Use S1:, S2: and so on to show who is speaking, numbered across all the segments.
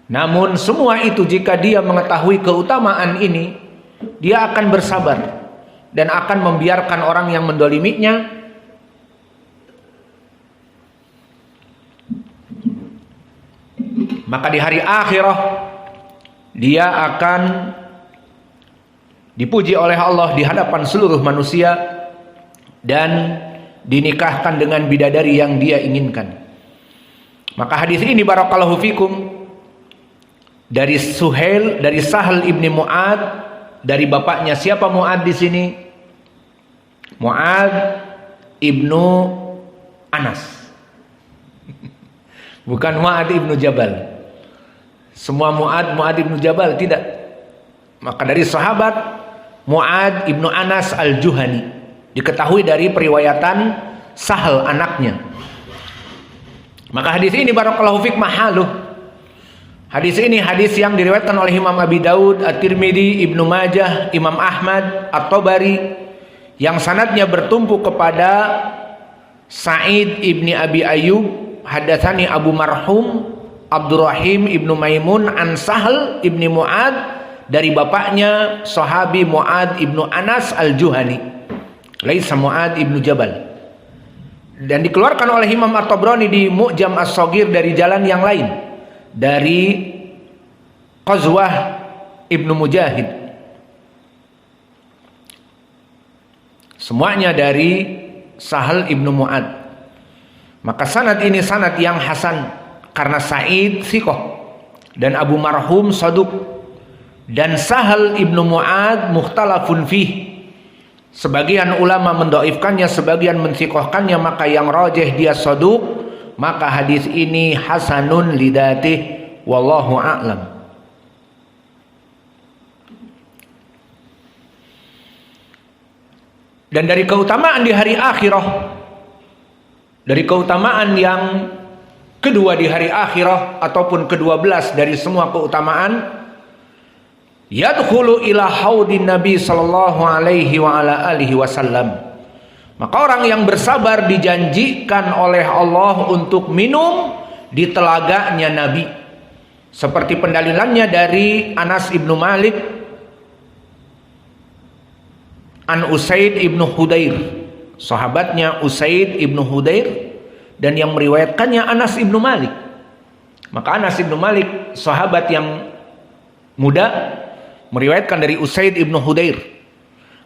S1: Namun semua itu jika dia mengetahui keutamaan ini, dia akan bersabar dan akan membiarkan orang yang mendoliminya. Maka di hari akhirah dia akan dipuji oleh Allah di hadapan seluruh manusia dan dinikahkan dengan bidadari yang dia inginkan. Maka hadis ini barakallahu fikum dari Sahal ibni Mu'ad, dari bapaknya. Siapa Mu'ad di sini? Mu'ad ibnu Anas. Bukan Mu'ad ibnu Jabal. Semua Mu'ad ibnu Jabal, tidak. Maka dari sahabat Mu'ad ibnu Anas al-Juhani, diketahui dari periwayatan Sahal anaknya. Maka hadis ini barakallahu fik mahaluh. Hadis ini hadis yang diriwayatkan oleh Imam Abi Daud, At-Tirmidzi, Ibnu Majah, Imam Ahmad, At-Tabari, yang sanadnya bertumpu kepada Sa'id ibni Abi Ayyub, hadatsani Abu Marhum Abdurrahim ibnu Maimun an Sahal ibni Mu'ad, dari bapaknya sahabi Mu'ad ibnu Anas al-Juhani, laisa Mu'ad ibnu Jabal. Dan dikeluarkan oleh Imam At-Tabrani di Mu'jam As-Shaghir dari jalan yang lain, dari Qazwah ibnu Mujahid. Semuanya dari Sahal ibnu Mu'ad. Maka sanad ini sanad yang hasan, karena Sa'id thiqah dan Abu Marhum saduq, dan Sahal ibnu Mu'ad mukhtalafun fih. Sebagian ulama mendoifkannya, sebagian mensiqahkannya, maka yang rajih dia saduq. Maka hadis ini hasanun lidatih, wallahu a'lam. Dan dari keutamaan di hari akhirah, dari keutamaan yang kedua di hari akhirah, ataupun ke-12 dari semua keutamaan, yadkhulu ila haudin Nabi sallallahu alaihi wa ala alihi wasallam. Maka orang yang bersabar dijanjikan oleh Allah untuk minum di telaganya Nabi. Seperti pendalilannya dari Anas ibnu Malik an Usaid ibnu Hudair, sahabatnya Usaid ibnu Hudair, dan yang meriwayatkannya Anas ibnu Malik. Maka Anas ibnu Malik, sahabat yang muda, meriwayatkan dari Usaid ibnu Hudair,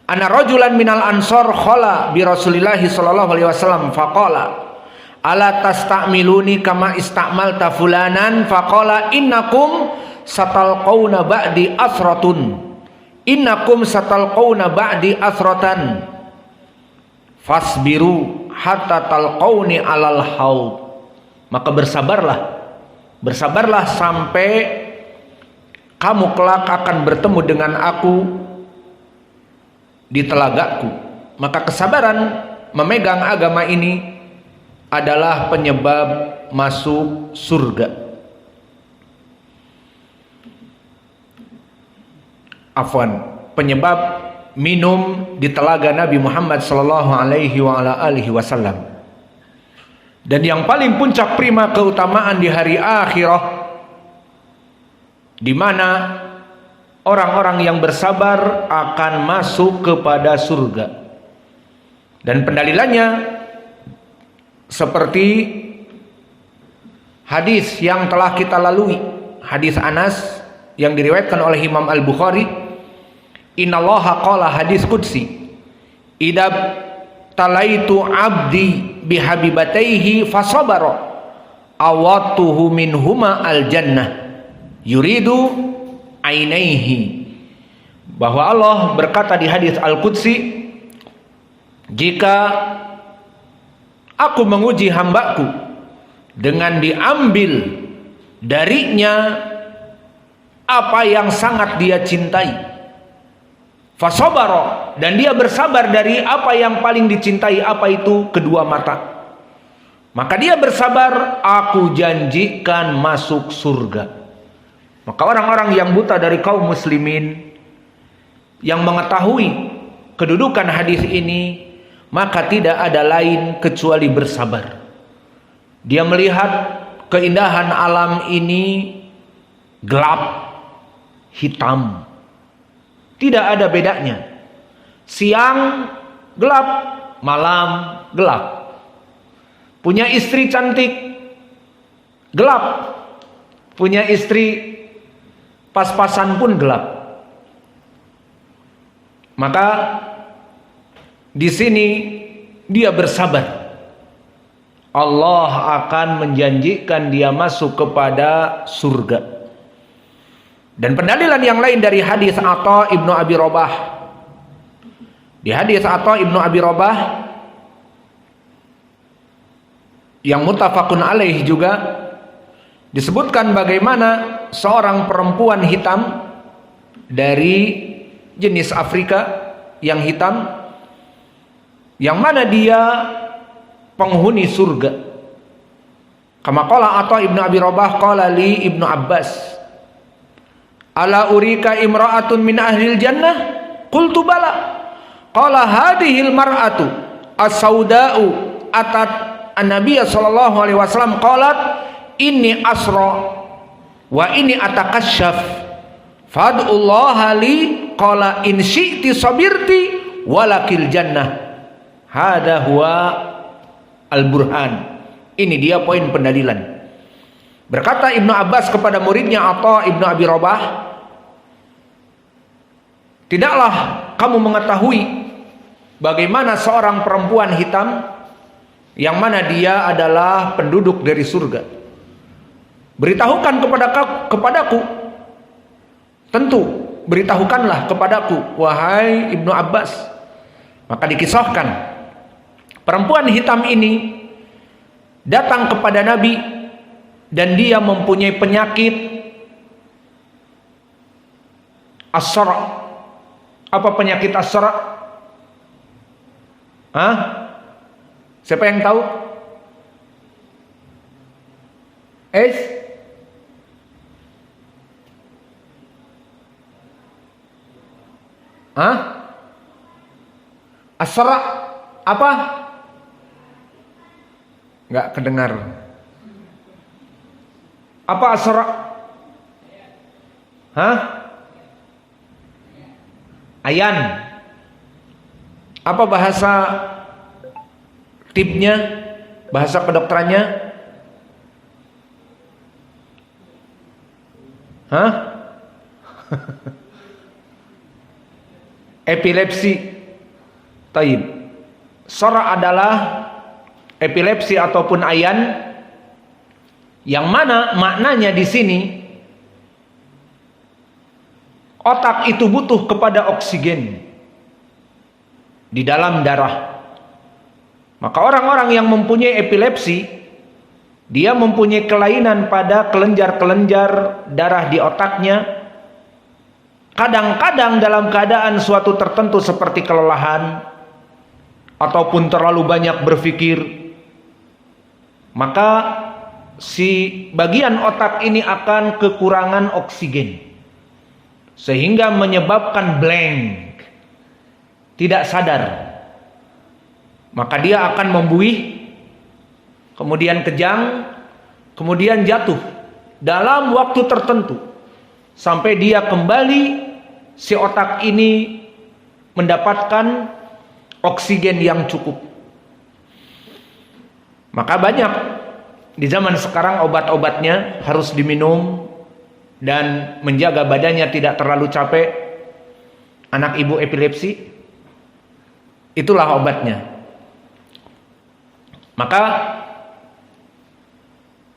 S1: ana rajulan minal ansor khala bi Rasulillahi sallallahu alaihi wasallam faqala ala tastamiluni kama istamalta fulanan faqala innakum satalqauna ba'di asratun asratan fasbiru hatta talqauni alal haud. Maka bersabarlah sampai kamu kelak akan bertemu dengan aku di telagaku. Maka kesabaran memegang agama ini adalah penyebab masuk surga. Penyebab minum di telaga Nabi Muhammad sallallahu alaihi wa ala alihi wasallam. Dan yang paling puncak prima keutamaan di hari akhirah, di mana orang-orang yang bersabar akan masuk kepada surga. Dan pendalilannya seperti hadis yang telah kita lalui, hadis Anas yang diriwayatkan oleh Imam Al-Bukhari, innallaha qala, hadis qudsi, idab talaitu abdi bihabibataihi fasabara awatuhu minhuma al-jannah yuridu ainaihi. Bahwa Allah berkata di hadis Al-Qudsi, jika aku menguji hambaku dengan diambil darinya apa yang sangat dia cintai, fasabara, dan dia bersabar dari apa yang paling dicintai, apa itu? Kedua mata. Maka dia bersabar, aku janjikan masuk surga. Maka orang-orang yang buta dari kaum muslimin yang mengetahui kedudukan hadis ini, maka tidak ada lain kecuali bersabar. Dia melihat keindahan alam ini gelap, hitam. Tidak ada bedanya. Siang gelap, malam gelap. Punya istri cantik, gelap. Punya istri pas-pasan pun gelap. Maka di sini dia bersabar. Allah akan menjanjikan dia masuk kepada surga. Dan pendalilan yang lain dari hadis Atha ibnu Abi Rabah. Di hadis Atha ibnu Abi Rabah yang muttafaqun alaih juga disebutkan bagaimana seorang perempuan hitam dari jenis Afrika yang hitam, yang mana dia penghuni surga. Kama qala Atha ibnu Abi Rabah qala li Ibnu Abbas, ala urika imra'atun min ahlil jannah? Qultu bala. Qala hadhil mar'atu as-sauda'u atat an-nabiy sallallahu alaihi wasallam qalat inni asra wa inni atakashaf fad'ullaha li qala in syi'ti sabirti walakil jannah. Hada huwa al-burhan. Ini dia poin pendalilan. Berkata Ibnu Abbas kepada muridnya Atha ibnu Abi Rabah, tidaklah kamu mengetahui bagaimana seorang perempuan hitam yang mana dia adalah penduduk dari surga. Beritahukan kepadaku. Tentu beritahukanlah kepadaku, wahai Ibnu Abbas. Maka dikisahkan perempuan hitam ini datang kepada Nabi dan dia mempunyai penyakit as-sara. Apa penyakit as-sara? Hah? Siapa yang tahu? Hah? As-sara apa? Enggak kedengar. Apa as-sara? Hah? Ayan. Apa bahasa tipnya? Bahasa kedokterannya? Hah? Epilepsi. Taib. Sara adalah epilepsi ataupun ayan, yang mana maknanya di sini otak itu butuh kepada oksigen di dalam darah. Maka orang-orang yang mempunyai epilepsi, dia mempunyai kelainan pada kelenjar-kelenjar darah di otaknya. Kadang-kadang dalam keadaan suatu tertentu seperti kelelahan ataupun terlalu banyak berpikir, maka si bagian otak ini akan kekurangan oksigen sehingga menyebabkan blank, tidak sadar. Maka dia akan membuih, kemudian kejang, kemudian jatuh dalam waktu tertentu sampai dia kembali, si otak ini mendapatkan oksigen yang cukup. Maka banyak di zaman sekarang obat-obatnya harus diminum dan menjaga badannya tidak terlalu capek. Anak ibu epilepsi, itulah obatnya. Maka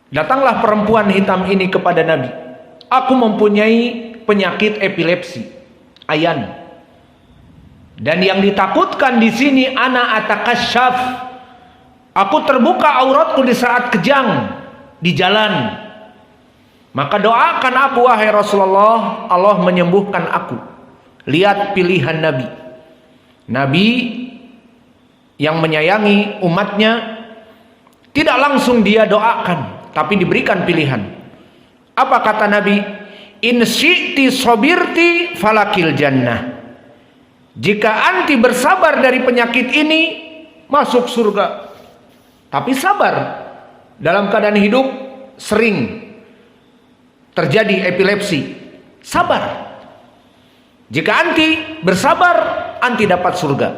S1: datanglah perempuan hitam ini kepada Nabi. Aku mempunyai penyakit epilepsi, ayan. Dan yang ditakutkan di sini ana atakasyaf. Aku terbuka auratku di saat kejang di jalan. Maka doakan aku wahai Rasulullah, Allah menyembuhkan aku. Lihat pilihan Nabi. Nabi yang menyayangi umatnya, tidak langsung dia doakan, tapi diberikan pilihan. Apa kata Nabi? In syi'ti sabirti falakil jannah. Jika anti bersabar dari penyakit ini, masuk surga. Tapi sabar dalam keadaan hidup sering terjadi epilepsi, sabar. Jika anti bersabar, anti dapat surga.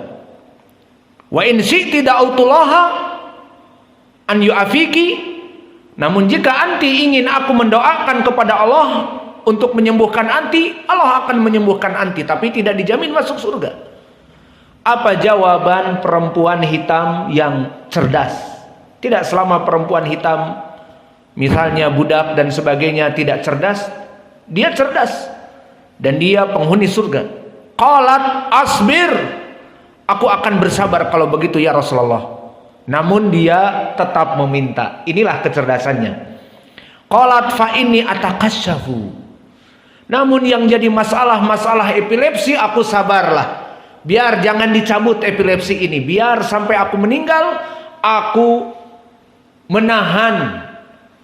S1: Wa in syi'ti da'autullaha an yu'afiki. Namun jika anti ingin aku mendoakan kepada Allah untuk menyembuhkan anti, Allah akan menyembuhkan anti, tapi tidak dijamin masuk surga. Apa jawaban perempuan hitam yang cerdas? Tidak selama perempuan hitam, misalnya budak dan sebagainya, tidak cerdas. Dia cerdas dan dia penghuni surga. Qalat asbir, aku akan bersabar kalau begitu ya Rasulullah. Namun dia tetap meminta. Inilah kecerdasannya. Qalat fa inni atakasyafu. Namun yang jadi masalah epilepsi, aku sabarlah. Biar jangan dicabut epilepsi ini. Biar sampai aku meninggal, aku menahan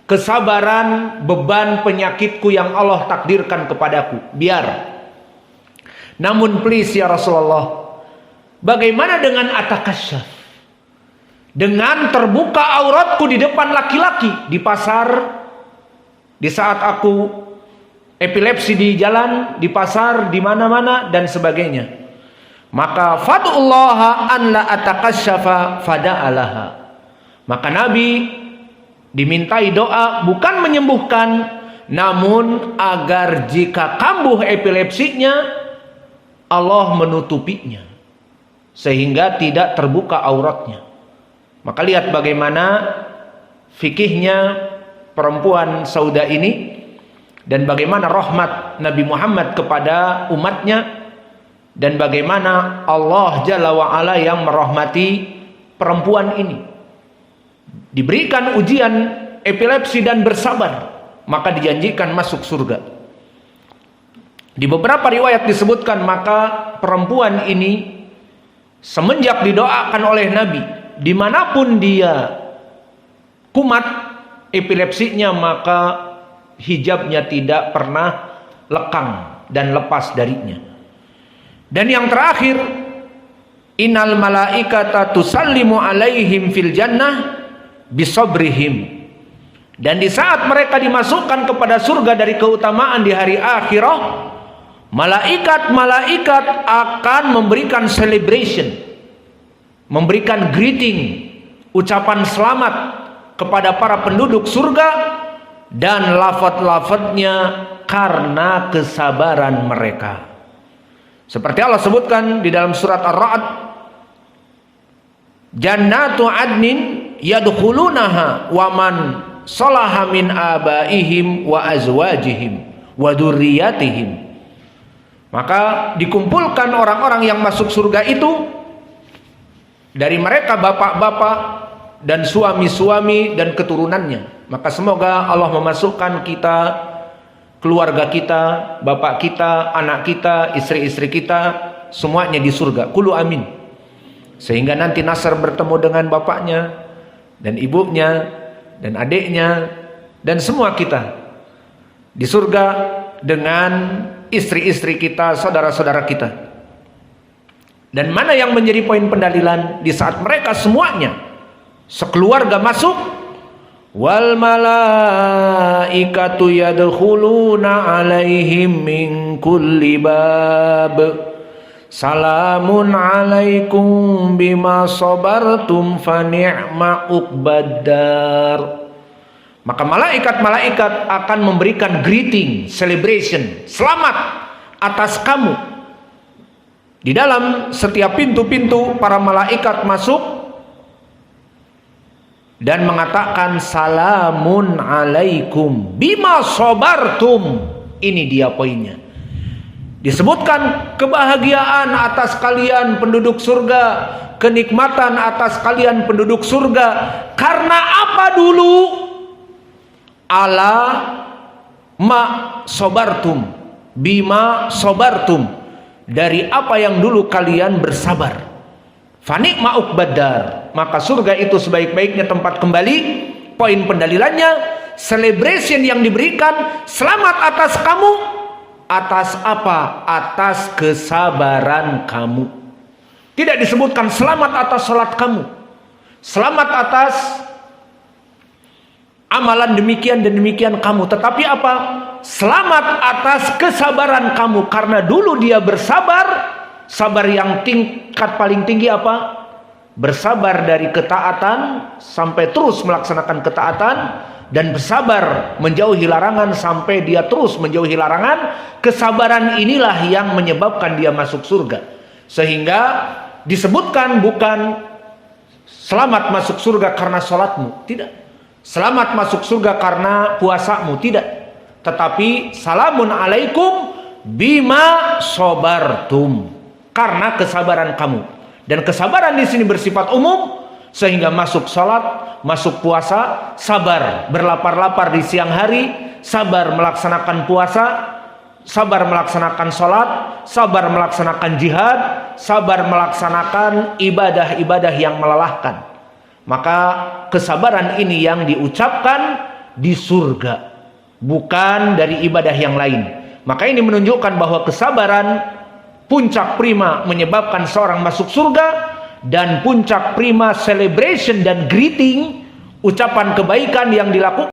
S1: kesabaran beban penyakitku yang Allah takdirkan kepadaku. Biar. Namun please ya Rasulullah, bagaimana dengan atakasyaf? Dengan terbuka auratku di depan laki-laki, di pasar, di saat aku epilepsi di jalan, di pasar, di mana-mana dan sebagainya. Maka fad'ullaha an la atakasyafa fada'alaha. Maka Nabi dimintai doa bukan menyembuhkan, namun agar jika kambuh epilepsinya, Allah menutupinya sehingga tidak terbuka auratnya. Maka lihat bagaimana fikihnya perempuan Sauda ini, dan bagaimana rahmat Nabi Muhammad kepada umatnya, dan bagaimana Allah Jalla wa'ala yang merahmati perempuan ini. Diberikan ujian epilepsi dan bersabar, maka dijanjikan masuk surga. Di beberapa riwayat disebutkan, maka perempuan ini semenjak didoakan oleh Nabi, dimanapun dia kumat epilepsinya, maka hijabnya tidak pernah lekang dan lepas darinya. Dan yang terakhir, innal malaikata tusallimu alaihim fil jannah bisabrihim. Dan di saat mereka dimasukkan kepada surga dari keutamaan di hari akhirah, malaikat-malaikat akan memberikan celebration, memberikan greeting, ucapan selamat kepada para penduduk surga, dan lafaz-lafaznya karena kesabaran mereka. Seperti Allah sebutkan di dalam surat Ar-Ra'd, jannatu adnin yadkhulunaha wa man salaha min abaihim wa azwajihim wa dzurriyyatihim. Maka dikumpulkan orang-orang yang masuk surga itu dari mereka bapak-bapak dan suami-suami dan keturunannya. Maka semoga Allah memasukkan kita, keluarga kita, bapak kita, anak kita, istri-istri kita, semuanya di surga. Qulu amin. Sehingga nanti Nasr bertemu dengan bapaknya dan ibunya dan adiknya dan semua kita di surga dengan istri-istri kita, saudara-saudara kita. Dan mana yang menjadi poin pendalilan di saat mereka semuanya sekeluarga masuk, wal malaikatu yadkhuluna alaihim min kulli bab salamun alaikum bima sabartum fa ni'ma uqbaddar. Maka malaikat-malaikat akan memberikan greeting, celebration, selamat atas kamu. Di dalam setiap pintu-pintu para malaikat masuk dan mengatakan salamun alaikum bima sabartum. Ini dia poinnya. Disebutkan kebahagiaan atas kalian penduduk surga, kenikmatan atas kalian penduduk surga. Karena apa dulu? Ala ma sobartum, bima sobartum, dari apa yang dulu kalian bersabar. Fanik ma'uk badar, maka surga itu sebaik-baiknya tempat kembali. Poin pendalilannya, celebration yang diberikan, selamat atas kamu. Atas apa? Atas kesabaran kamu. Tidak disebutkan selamat atas salat kamu, selamat atas amalan demikian dan demikian kamu. Tetapi apa? Selamat atas kesabaran kamu. Karena dulu dia bersabar. Sabar yang tingkat paling tinggi apa? Bersabar dari ketaatan sampai terus melaksanakan ketaatan. Dan bersabar menjauhi larangan sampai dia terus menjauhi larangan. Kesabaran inilah yang menyebabkan dia masuk surga. Sehingga disebutkan bukan selamat masuk surga karena sholatmu, tidak. Selamat masuk surga karena puasamu, tidak. Tetapi salamun alaikum bima sobartum, karena kesabaran kamu. Dan kesabaran di sini bersifat umum, sehingga masuk sholat, masuk puasa, sabar berlapar-lapar di siang hari, sabar melaksanakan puasa, sabar melaksanakan sholat, sabar melaksanakan jihad, sabar melaksanakan ibadah-ibadah yang melelahkan. Maka kesabaran ini yang diucapkan di surga, bukan dari ibadah yang lain. Maka ini menunjukkan bahwa kesabaran puncak prima menyebabkan seorang masuk surga, dan puncak prima celebration dan greeting, ucapan kebaikan yang dilakukan